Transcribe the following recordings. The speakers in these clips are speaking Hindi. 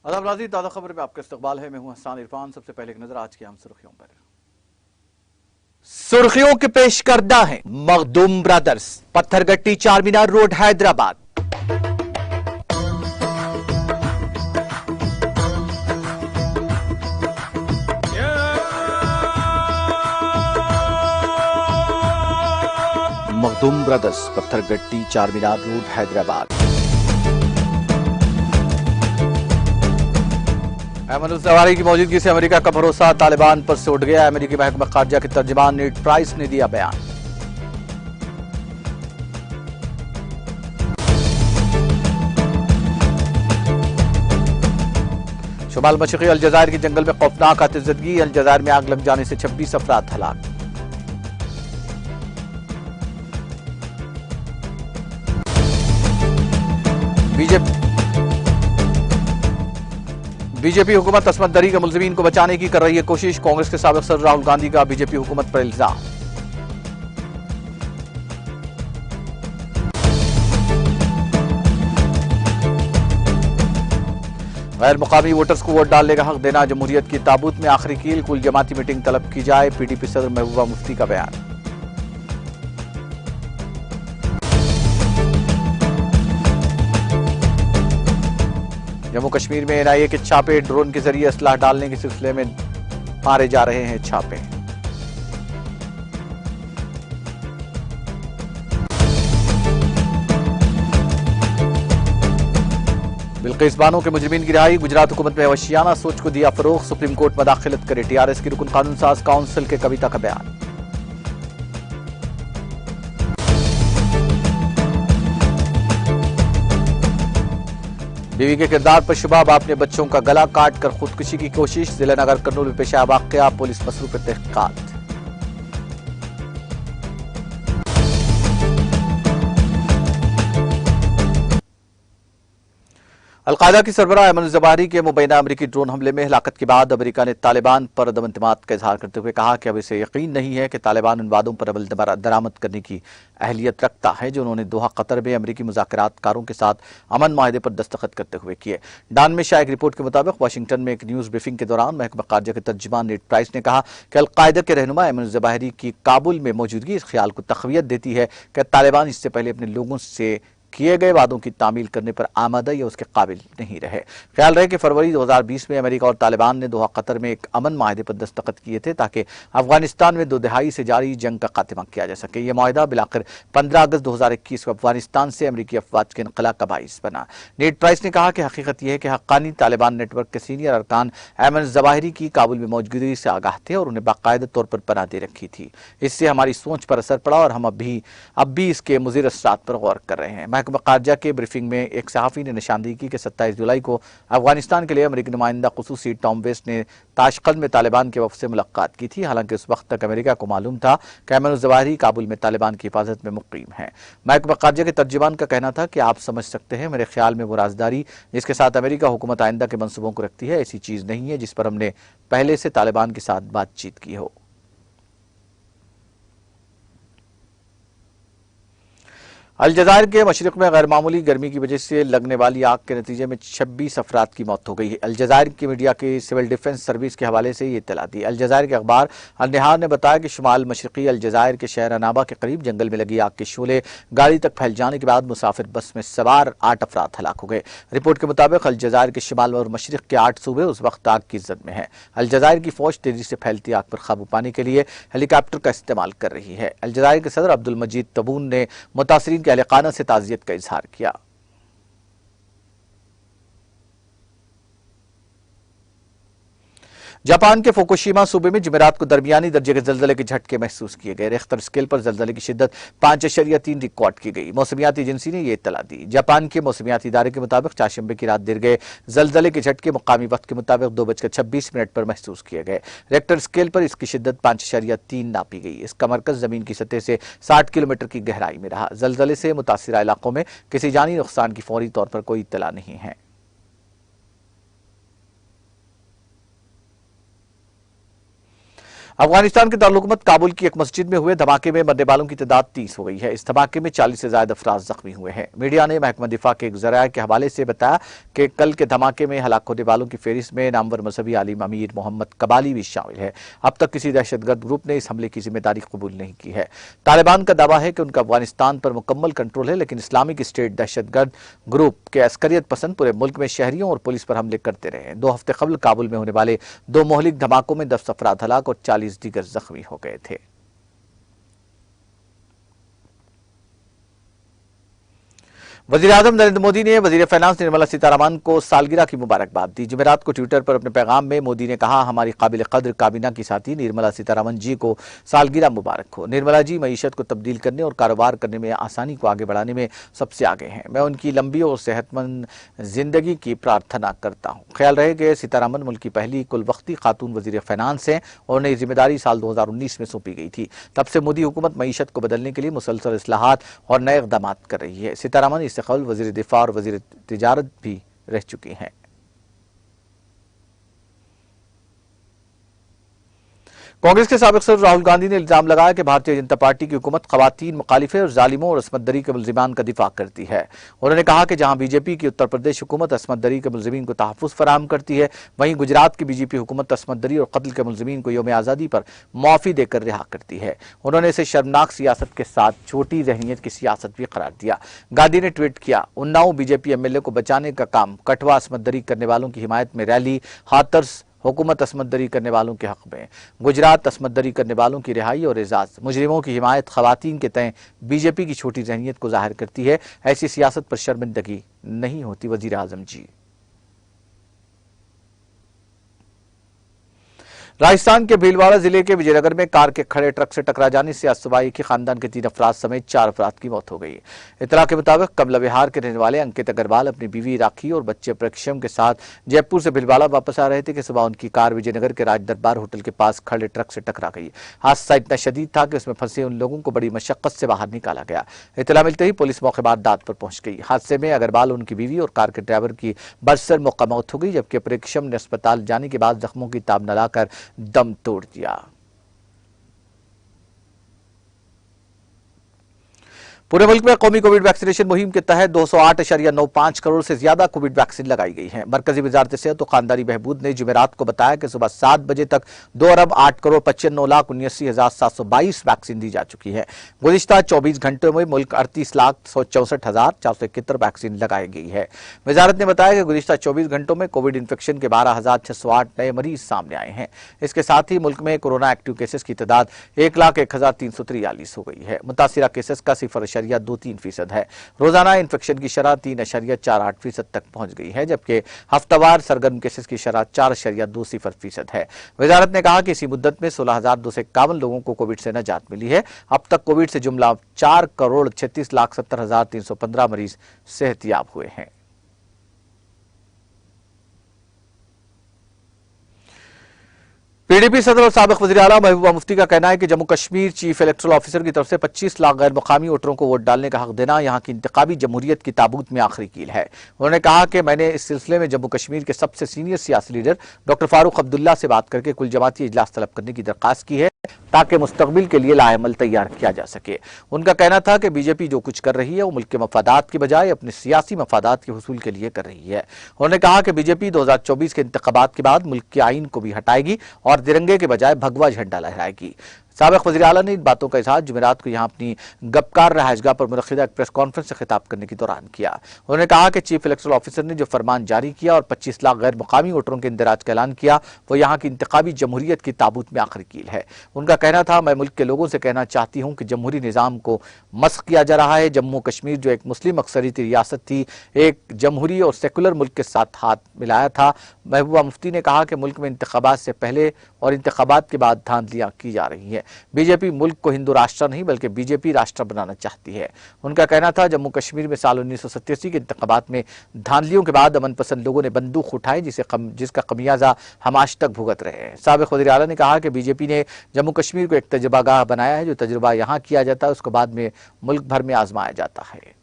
आदाब नाज़रीन, ताज़ा खबर में आपका इस्तकबाल है। मैं हूं हसन इरफान। सबसे पहले एक नजर आज की अहम सुर्खियों पर। सुर्खियों के पेश करदा है Makhdoom Brothers, Pathargatti Charminar Road Hyderabad. Makhdoom Brothers, Pathargatti Charminar Road Hyderabad. Ahmed Jawahiri की मौजूदगी से अमेरिका का भरोसा तालिबान पर से उठ गया। अमेरिकी महकमा खारजा के तर्जुमान नीड प्राइस ने दिया बयान। शुमाल मशरक़ी अलजज़ायर के जंगल में खौफनाक आतिशबाजी। अलजज़ायर में आग लग जाने से 26 अफराद हलाक। बीजेपी हुकूमत असमत दरी के मुलजिमीन को बचाने की कर रही है कोशिश। कांग्रेस के साबिक़ सदर राहुल गांधी का बीजेपी हुकूमत पर इल्जाम। गैर मुकामी वोटर्स को वोट डालने का हक देना जमहूरियत की ताबूत में आखिरी कील। कुल जमाती मीटिंग तलब की जाए। पीडीपी सदर महबूबा मुफ्ती का बयान। जम्मू कश्मीर में एनआईए के छापे। ड्रोन के जरिए असलाह डालने के सिलसिले में मारे जा रहे हैं छापे। बिल्किस बानो के मुजरिमीन की रिहाई। गुजरात हुकूमत में वशियाना सोच को दिया फरोग। सुप्रीम कोर्ट मदाखिलत करे। टीआरएस की रुकन कानून साज काउंसिल के कविता का बयान। बीवी के किरदार पर शुबा। बाप ने बच्चों का गला काट कर खुदकुशी की कोशिश। जिला नगर कर्नूल में पेश आया वाकया। पुलिस मसरूफ तहकीकात। अलकायदा की सरबराह अयमन जवाहिरी के मुबैना अमरीकी ड्रोन हमले में हिलाकत के बाद अमेरिका ने तालिबान पर अदम एतमाद का इजहार करते हुए कहा कि अब इसे यकीन नहीं है कि तालिबान उन वादों पर अमल दरामद करने की अहलियत रखता है जो उन्होंने दोहा कतर में अमरीकी मुज़ाकरातकारों के साथ अमन माहदे पर दस्तखत करते हुए किए। डान में शाया एक रिपोर्ट के मुताबिक वाशिंगटन में एक न्यूज़ ब्रीफिंग के दौरान महकमा खारजा के तर्जुमान नीड प्राइस ने कहा कि अलकायदा के रहनुमा अयमन जवाहिरी की काबुल में मौजूदगी इस ख्याल को तक़वियत देती है कि तालिबान इससे पहले अपने लोगों से किए गए वादों की तामील करने पर आमादा या उसके काबिल नहीं रहे। ख्याल रहे कि फरवरी 2020 में अमेरिका और तालिबान ने दोहा कतर में एक अमन माहदे पर दस्तखत किए थे ताकि अफगानिस्तान में 2 दहाई से जारी जंग का खात्मा किया जा सके। यह माहदा बिलाखिर 15 अगस्त 2021 को अफगानिस्तान से अमरीकी अफवाज के इनकला का बाइस बना। नीड प्राइस ने कहा कि हकीकत यह है कि हक्कानी तालिबान नेटवर्क के सीनियर अरकान अयमन जवाहिरी की काबुल में मौजूदगी से आगाह थे और उन्हें बाकायदा तौर पर पनाह दे रखी थी। इससे हमारी सोच पर असर पड़ा और हम अब भी इसके मुज़िर असरात पर गौर कर रहे हैं। महकमा खारजा के ब्रीफिंग में एक सहाफ़ी ने निशानदेही की कि 27 जुलाई को अफगानिस्तान के लिए अमेरिकी नुमाइंदा खुसूसी टॉम वेस्ट ने ताशकंद में तालिबान के वफ़द से मुलाकात की थी। हालांकि उस वक्त तक अमेरिका को मालूम था कि अयमन जवाहिरी काबुल में तालिबान की हिफाजत में मुक़ीम है। महकमा खारजा के तर्जुमान का कहना था कि आप समझ सकते हैं, मेरे ख्याल में वो राजदारी जिसके साथ अमेरिका हुकूमत आइंदा के मनसूबों को रखती है ऐसी चीज़ नहीं है जिस पर हमने पहले से तालिबान के साथ बातचीत की हो। अलजज़ायर के मशरिक़ में गैरमामूली गर्मी की वजह से लगने वाली आग के नतीजे में 26 अफराद की मौत हो गई है। अलजज़ायर की मीडिया की सिविल डिफेंस सर्विस के हवाले से ये इत्तला दी। अलजज़ायर के अखबार अल-निहार ने बताया कि शुमाल मशरिक़ी अलजज़ायर के शहर अनाबा के करीब जंगल में लगी आग के शोले गाड़ी तक फैल जाने के बाद मुसाफिर बस में सवार 8 अफराद हलाक हो गए। रिपोर्ट के मुताबिक अलजज़ायर के शिमाल और मशरिक़ के 8 सूबे उस वक्त आग की जद में है। अलजज़ायर की फौज तेजी से फैलती आग पर काबू पाने के लिए हेलीकॉप्टर का इस्तेमाल कर रही है। अलजज़ायर के सदर अब्दुल मजीद तबून ने मुतासरीन के अहलखाना से ताज़ियत का इजहार किया। जापान के फुकुशिमा सूबे में जुमेरात को दरमियानी दर्जे के जल्जले के झटके महसूस किए गए। रिख्टर स्केल पर जल्जले की शिद्दत 5.3 रिकॉर्ड की गई। मौसमियाती एजेंसी ने यह इत्तला दी। जापान के मौसमियाती इदारे के मुताबिक चारशंबे की रात देर गए जल्जले के झटके मुकामी वक्त के मुताबिक 2:26 पर महसूस किए गए। रिख्टर स्केल पर इसकी शिद्दत 5.3 नापी गई। इसका मरकज जमीन की सतह से 60 किलोमीटर की गहराई में रहा। जल्जले से मुतासिरा इलाकों में किसी जानी नुकसान की फौरी तौर पर कोई इत्तला नहीं है। अफगानिस्तान के दारुल काबुल की एक मस्जिद में हुए धमाके में मरने वालों की तादाद 30 हो गई है। इस धमाके में 40 से ज्यादा अफराद जख्मी हुए हैं। मीडिया ने महकमा दिफा के एक जराया के हवाले से बताया कि कल के धमाके में हलाक होने वालों की फहरिस्त में नामवर मजहबी आलिम अमीर मोहम्मद कबाली भी शामिल है। अब तक किसी दहशतगर्द ग्रुप ने इस हमले की जिम्मेदारी कबूल नहीं की है। तालिबान का दावा है कि उनका अफगानिस्तान पर मुकम्मल कंट्रोल है, लेकिन इस्लामिक स्टेट दहशतगर्द ग्रुप के अस्करियत पसंद पूरे मुल्क में शहरियों और पुलिस पर हमले करते रहे हैं। 2 हफ्ते कबल काबुल में होने वाले 2 मोहलिक धमाकों में 10 अफराद हलाक और 40 दीगर जख्मी हो गए थे। वज़ीर-ए-आज़म नरेंद्र मोदी ने वज़ीर फाइनेंस निर्मला सीतारमण को सालगिरह की मुबारकबाद दी। जुमेरात को ट्विटर पर अपने पैगाम में मोदी ने कहा, हमारी काबिल कद्र काबीना की साथी निर्मला सीतारमण जी को सालगिरह मुबारक हो। निर्मला जी मईशत को तब्दील करने और कारोबार करने में आसानी को आगे बढ़ाने में सबसे आगे हैं। मैं उनकी लंबी और सेहतमंद जिंदगी की प्रार्थना करता हूँ। ख्याल रहे कि सीतारमण मुल्क की पहली कुल वक्ती खातून वज़ीर फाइनेंस हैं और उन्हें जिम्मेदारी साल 2019 में सौंपी गई थी। तब से मोदी हुकूमत मईशत को बदलने के लिए मुसलसल इस्लाहात और नए इक़दाम कर रही है। सीतारमण इससे कबल वज़ीर दिफा और वज़ीर तिजारत भी रह चुकी हैं। कांग्रेस के साबिक सदर राहुल गांधी ने इल्जाम लगाया कि भारतीय जनता पार्टी की हुकूमत खवातीन मुखालिफे और जालिमों और असमत के मुलजिमान का दिफा करती है। उन्होंने कहा कि जहां बीजेपी की उत्तर प्रदेश हुकूमत असमत दरी के मुलजिमीन को तहफ़्फ़ुज़ फराहम करती है, वहीं गुजरात की बीजेपी हुकूमत असमत दरी और कत्ल के मुलजिमीन को यौम आज़ादी पर मुआफ़ी देकर रिहा करती है। उन्होंने इसे शर्मनाक सियासत के साथ छोटी जहनीत की सियासत भी करार दिया। गांधी ने ट्वीट किया, उन्नाव बीजेपी एमएलए को बचाने का काम कठवा असमत दरी करने वालों की हिमायत में रैली, हाथरस हुकूमत असमत दरी करने वालों के हक में, गुजरात असमत दरी करने वालों की रिहाई और एजाज, मुजरिमों की हिमायत खवातीन के तय बीजेपी की छोटी जहनीत को जाहिर करती है। ऐसी सियासत पर शर्मिंदगी नहीं होती। वजीर आजम जी राजस्थान के भीलवाड़ा जिले के विजयनगर में कार के खड़े ट्रक से टकरा जाने से आज सुबह एक ही खानदान के 3 अफराद समेत 4 अफराद की मौत हो गई। इतला के मुताबिक कमला विहार के रहने वाले अंकित अग्रवाल अपनी बीवी राखी और बच्चे प्रेक्षम के साथ जयपुर से भीलवाड़ा वापस आ रहे थे कि सुबह उनकी कार विजयनगर के राज दरबार होटल के पास खड़े ट्रक से टकरा गई। हादसा इतना शदीद था कि उसमें फंसे उन लोगों को बड़ी मशक्कत से बाहर निकाला गया। इतला मिलते ही पुलिस मौके पर दाद पर पहुंच गई। हादसे में अग्रवाल, उनकी बीवी और कार के ड्राइवर की बरसर मौका मौत हो गई, जबकि प्रेक्षम ने अस्पताल जाने के बाद जख्मों की ताब न लाकर दम तोड़ दिया। पूरे मुल्क में कौमी कोविड वैक्सीनेशन मुहिम के तहत 208.95 करोड़ से ज्यादा कोविड वैक्सीन लगाई गई है। मरकजी वजारत सेहत और खानदानी बहबूद ने जुमेरात को बताया कि सुबह 7 बजे तक 2,08,95,79,722 वैक्सीन दी जा चुकी है। गुज़िश्ता 24 घंटों में मुल्क 38,64,471 वैक्सीन लगाई गई है। वजारत ने बताया कि गुज़िश्ता 24 घंटों में कोविड इन्फेक्शन के 12,608 नए मरीज सामने आए हैं। इसके साथ ही मुल्क में कोरोना एक्टिव केसेस की तादाद 1,01,343 हो गई है। मुतासिरा केसेस का 0.23% है। रोजाना इन्फेक्शन की शरह 3.48% तक पहुंच गई है, जबकि हफ्तावार सरगर्म केसेस की शरह 4.20% है। वजारत ने कहा कि इसी मुद्दत में 16,251 लोगों को कोविड से नजात मिली है। अब तक कोविड से जुमला 4,36,70,315 मरीज सेहतियाब हुए हैं। पीडीपी सदर और साबिक वज़ीर आला महबूबा मुफ्ती का कहना है कि Jammu Kashmir chief electoral officer की तरफ से 25 लाख गैर मुकामी वोटरों को वोट डालने का हक देना यहाँ की इंतखाबी जमहूरियत की ताबूत में आखिरी कील है। उन्होंने कहा कि मैंने इस सिलसिले में जम्मू कश्मीर के सबसे सीनियर सियासी लीडर डॉक्टर फारूक अब्दुल्ला से बात करके कुल जमाती इजलास तलब करने की दरख्वास्त की है, ताकि मुस्तकबिल के लिए लाएमल तैयार किया जा सके। उनका कहना था कि बीजेपी जो कुछ कर रही है वो मुल्क के मफादात की बजाय अपने सियासी मफादात के हुसूल के लिए कर रही है। उन्होंने कहा कि बीजेपी 2024 के इंतखाबात के बाद मुल्क के आइन को भी हटाएगी और तिरंगे के बजाय भगवा झंडा लहराएगी। साबिक वज़ीर आला ने इन बातों का इजहार जुमेरात को यहाँ अपनी गपकार रहायशगाह पर मुनक़िदा एक प्रेस कॉन्फ्रेंस से खिताब करने के दौरान किया। उन्होंने कहा कि चीफ इलेक्टोरल ऑफिसर ने जो फरमान जारी किया और 25 लाख गैर मुकामी वोटरों के इंदराज का ऐलान किया, वो यहाँ की इंतखाबी जमहूरियत की ताबूत में आखिरी कील है। उनका कहना था, मैं मुल्क के लोगों से कहना चाहती हूँ कि जमहूरी निज़ाम को मस्ख किया जा रहा है। जम्मू कश्मीर जो एक मुस्लिम अक्सरियती रियासत थी, एक जमहूरी और सेकुलर मुल्क के साथ हाथ मिलाया था। महबूबा मुफ्ती ने कहा कि मुल्क में इंतखाबात से पहले और इंतखाबात के बाद धांधलियां की जा रही हैं। बीजेपी मुल्क को हिंदू राष्ट्र नहीं बल्कि बीजेपी राष्ट्र बनाना चाहती है। उनका कहना था, जम्मू कश्मीर में साल 1987 के इंतखाबात में धांधलियों के बाद अमन पसंद लोगों ने बंदूक उठाई, जिसका खमियाजा हम आज तक भुगत रहे हैं। साबिक वज़ीर आला ने कहा कि बीजेपी ने जम्मू कश्मीर को एक तजुर्बागाह बनाया है। जो तजुर्बा यहाँ किया जाता है उसको बाद में मुल्क भर में आजमाया जाता है।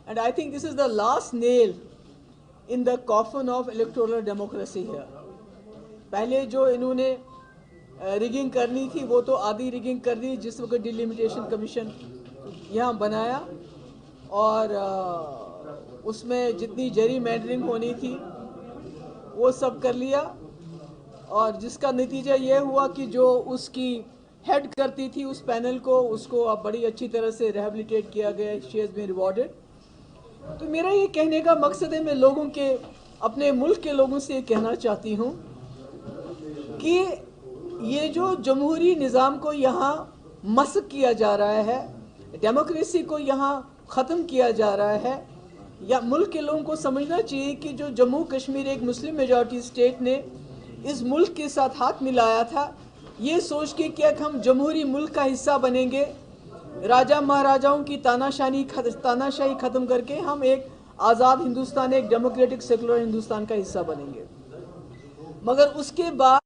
And I think this is the last nail in the coffin of electoral democracy here. पहले जो इन्होंने रिगिंग करनी थी वो तो आधी रिगिंग कर दी जिस वक्त डिलिमिटेशन कमीशन यहाँ बनाया, और उसमें जितनी जरी मैंडरिंग होनी थी वो सब कर लिया, और जिसका नतीजा ये हुआ कि जो उसकी हेड करती थी उस पैनल को, उसको अब बड़ी अच्छी तरह से रिहेबिलिटेट किया गया, शी हैज़ बीन रिवॉर्डेड। तो मेरा ये कहने का मकसद है, मैं लोगों के, अपने मुल्क के लोगों से ये कहना चाहती हूँ कि ये जो जमहूरी निज़ाम को यहाँ मस्क किया जा रहा है, डेमोक्रेसी को यहाँ ख़त्म किया जा रहा है, या मुल्क के लोगों को समझना चाहिए कि जो जम्मू कश्मीर एक मुस्लिम मेजॉरिटी स्टेट ने इस मुल्क के साथ हाथ मिलाया था, ये सोच के कि हम जमहूरी मुल्क का हिस्सा बनेंगे, राजा महाराजाओं की तानाशाही ख़त्म करके हम एक आज़ाद हिंदुस्तान, एक डेमोक्रेटिक सेकुलर हिंदुस्तान का हिस्सा बनेंगे। मगर उसके बाद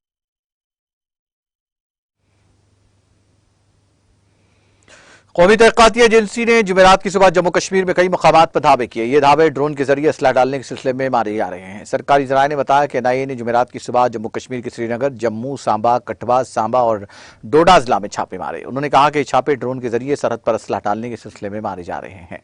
कौमी तहक़ीक़ाती एजेंसी ने जुमेरात की सुबह जम्मू कश्मीर में कई मकामात पर धावे किए। ये धावे ड्रोन के जरिए असला डालने के सिलसिले में मारे जा रहे हैं। सरकारी ज़राए ने बताया कि एनआईए ने जुमेरात की सुबह जम्मू कश्मीर के श्रीनगर, जम्मू, सांबा, कठवा, सांबा और डोडा जिला में छापे मारे। उन्होंने कहा कि छापे ड्रोन के जरिए सरहद पर असला डालने के सिलसिले में मारे जा रहे हैं।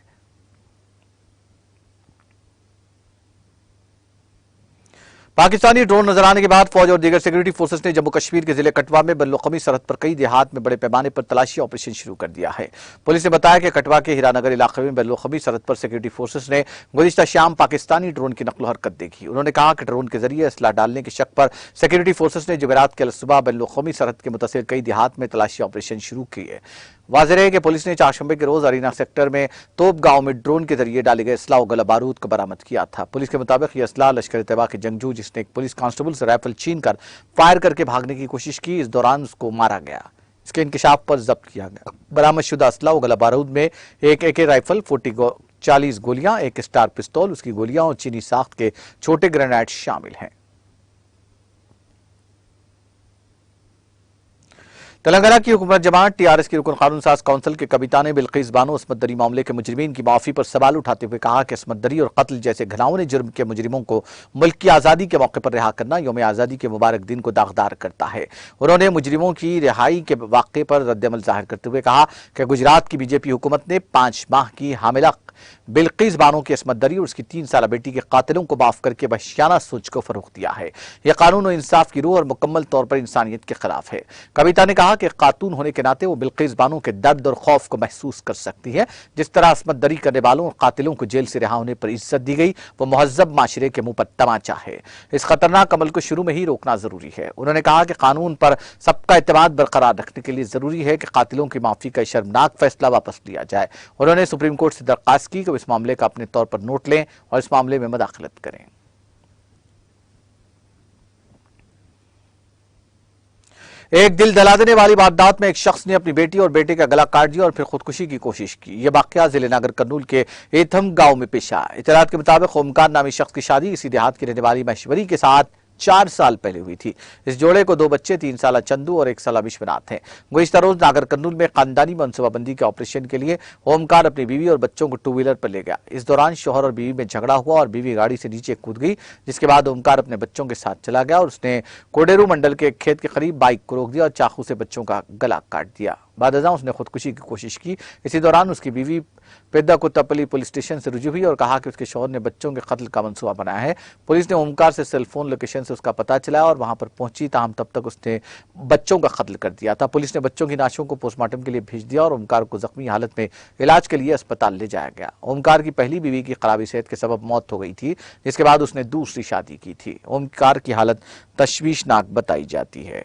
पाकिस्तानी ड्रोन नजर आने के बाद फौज और दीगर सिक्योरिटी फोर्सेस ने जम्मू कश्मीर के जिले कठवा में बल्लुकमी सरहद पर कई देहात में बड़े पैमाने पर तलाशी ऑपरेशन शुरू कर दिया है। पुलिस ने बताया कि कठवा के हीरानगर इलाके में बल्लुकमी सरहद पर सिक्योरिटी फोर्सेस ने गुज़िश्ता शाम पाकिस्तानी ड्रोन की नकलो हरकत देखी। उन्होंने कहा कि ड्रोन के जरिए असला डालने के शक पर सिक्योरिटी फोर्सेस ने जुमेरात के सुबह बल्लुकमी सरहद के मुतासिर कई देहात में तलाशी ऑपरेशन शुरू किए। वाज़ेह है कि पुलिस ने चारशंबे के रोज अरीना सेक्टर में तोप गांव में ड्रोन के जरिए डाले गए असला और गोला बारूद को बरामद किया था। पुलिस के मुताबिक यह असला लश्कर तैयबा के जंगजू जिसने एक पुलिस कांस्टेबल से राइफल छीनकर फायर करके भागने की कोशिश की, इस दौरान उसको मारा गया। इसके इंकशाफ पर जब्त किया गया। बरामद शुदा असला और गोला बारूद में एक AK राइफल, 40 गोलियां, एक स्टार पिस्तौल, उसकी गोलियां और चीनी साख्त के छोटे ग्रेनेड शामिल हैं। तेलंगाना की हुकूमत जमात TRS की रुकन कानून साज काउंसिल के कविता ने बिल्किस बानो अस्मत दरी मामले के मुजरिमीन की माफी पर सवाल उठाते हुए कहा कि अस्मत दरी और कत्ल जैसे घिनौने जुर्म के मुजरिमों को मुल्क की आज़ादी के मौके पर रिहा करना यौम आज़ादी के मुबारक दिन को दागदार करता है। उन्होंने मुजरिमों की रिहाई के वाक़े पर रद्दअमल जाहिर करते हुए कहा कि गुजरात की BJP हुकूमत ने 5 माह की हामिला बिल्किस बानो की अस्मत दरी और उसकी 3 साल बेटी के कातिलों को माफ करके वहशियाना सोच को फरोग दिया है। यह कानून और इंसाफ की रूह और मुकम्मल तौर पर इंसानियत के खिलाफ है। कविता ने कहा कि खातून होने के नाते वो बिल्किस बानो के दर्द और खौफ को महसूस कर सकती है। जिस तरह अस्मत दरी करने वालों और कातिलों को जेल से रिहा होने पर इज्जत दी गई, वो मुहज्जब माशरे के मुंह पर तमाचा है। इस खतरनाक अमल को शुरू में ही रोकना जरूरी है। उन्होंने कहा कि कानून पर सबका एतमाद बरकरार रखने के लिए जरूरी है कि कातिलों की माफी का शर्मनाक फैसला वापस लिया जाए। उन्होंने सुप्रीम कोर्ट से दरख्वास्त की कि वो इस मामले का अपने तौर पर नोट लें और इस मामले में मदाखलत करें। एक दिल दहला देने वाली वारदात में एक शख्स ने अपनी बेटी और बेटे का गला काट दिया और फिर खुदकुशी की कोशिश की। यह वाकया जिले नागर कर्नूल के एथम गांव में पेश आया। इत्तलात के मुताबिक ओमकार नामी शख्स की शादी इसी देहात की रहने वाली महेश्वरी के साथ 4 साल पहले हुई थी। इस जोड़े को 2 बच्चे, 3 साल चंदू और 1 साल विश्वनाथ हैं। गुज़िश्ता रोज नागर कर्नूल में खानदानी मनसूबाबंदी के ऑपरेशन के लिए ओमकार अपनी बीवी और बच्चों को 2 व्हीलर पर ले गया। इस दौरान शोहर और बीवी में झगड़ा हुआ और बीवी गाड़ी से नीचे कूद गई, जिसके बाद ओमकार अपने बच्चों के साथ चला गया और उसने कोडेरू मंडल के एक खेत के करीब बाइक को रोक दिया और चाकू से बच्चों का गला काट दिया। बाद उसने खुदकुशी की कोशिश की। इसी दौरान उसकी बीवी पेद्दा कुत्तापल्ली पुलिस स्टेशन से रुजू हुई और कहा कि उसके शौहर ने बच्चों के कत्ल का मंसूबा बनाया है। पुलिस ने ओमकार से सेलफोन लोकेशन से उसका पता चलाया और वहां पर पहुंची, ताहम तब तक उसने बच्चों का कत्ल कर दिया था। पुलिस ने बच्चों की लाशों को पोस्टमार्टम के लिए भेज दिया और ओमकार को जख्मी हालत में इलाज के लिए अस्पताल ले जाया गया। ओमकार की पहली बीवी की खराबी सेहत के सबब मौत हो गई थी, जिसके बाद उसने दूसरी शादी की थी। ओमकार की हालत तशवीशनाक बताई जाती है।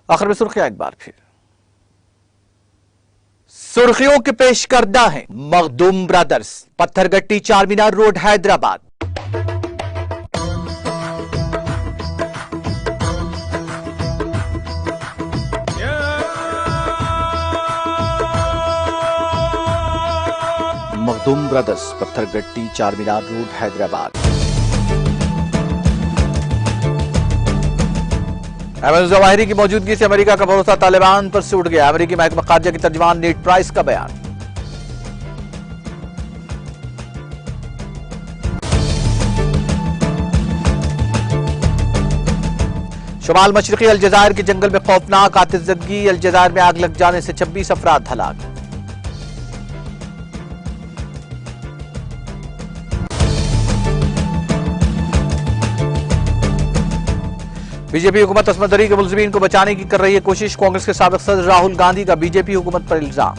आखिर में सुर्खियां एक बार फिर। सुर्खियों के पेश करदा है Makhdoom Brothers, Pathargatti Charminar Road Hyderabad. Makhdoom Brothers, Pathargatti, Charminar Road, Hyderabad. Ahmed Jawahiri की मौजूदगी से अमेरिका का भरोसा तालिबान पर से उठ गया। अमेरिकी महकमा खारजा की तर्जुमान नीड प्राइस का बयान। शुमाल मशरकी अलजजायर के जंगल में खौफनाक आतिशज़दगी, अलजजायर में आग लग जाने से 26 अफराद हलाक। बीजेपी हुकूमत अस्मत दरी के मुलजिमीन को बचाने की कर रही है कोशिश। कांग्रेस के साबिक सदर राहुल गांधी का बीजेपी हुकूमत पर इल्जाम।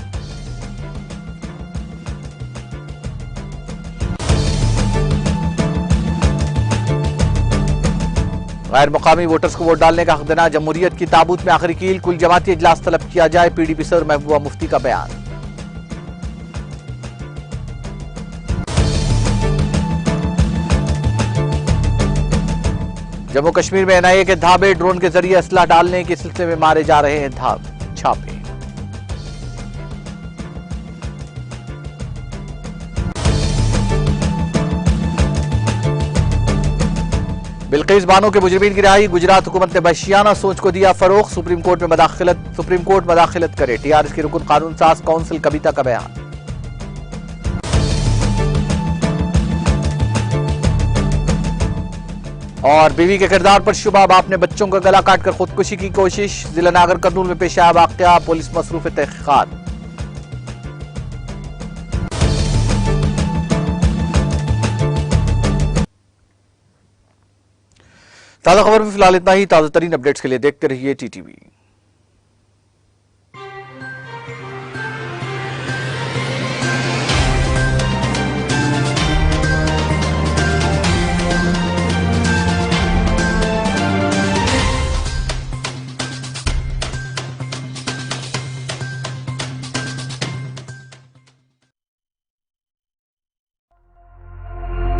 गैर मुकामी वोटर्स को वोट डालने का हक देना जमहूरियत की ताबूत में आखिरी कील। कुल जमाती इजलास तलब किया जाए। पीडीपी सदर महबूबा मुफ्ती का बयान। जम्मू कश्मीर में एनआईए के धाबे, ड्रोन के जरिए असला डालने के सिलसिले में मारे जा रहे हैं छापे। बिल्किस बानो के मुजरिमीन की रिहाई। गुजरात हुकूमत ने वहशियाना सोच को दिया फरोग। सुप्रीम कोर्ट मदाखिलत करे। टीआरएस की रुकन कानून साज काउंसिल कविता का बयान। और बीवी के किरदार पर शुबा, बाप ने बच्चों का गला काटकर खुदकुशी की कोशिश। जिला नागर कर्नूल में पेश आया वाकया, पुलिस मसरूफ तहकीकात। ताजा खबर में फिलहाल इतना ही। ताजा तरीन अपडेट्स के लिए देखते रहिए टीटीवी।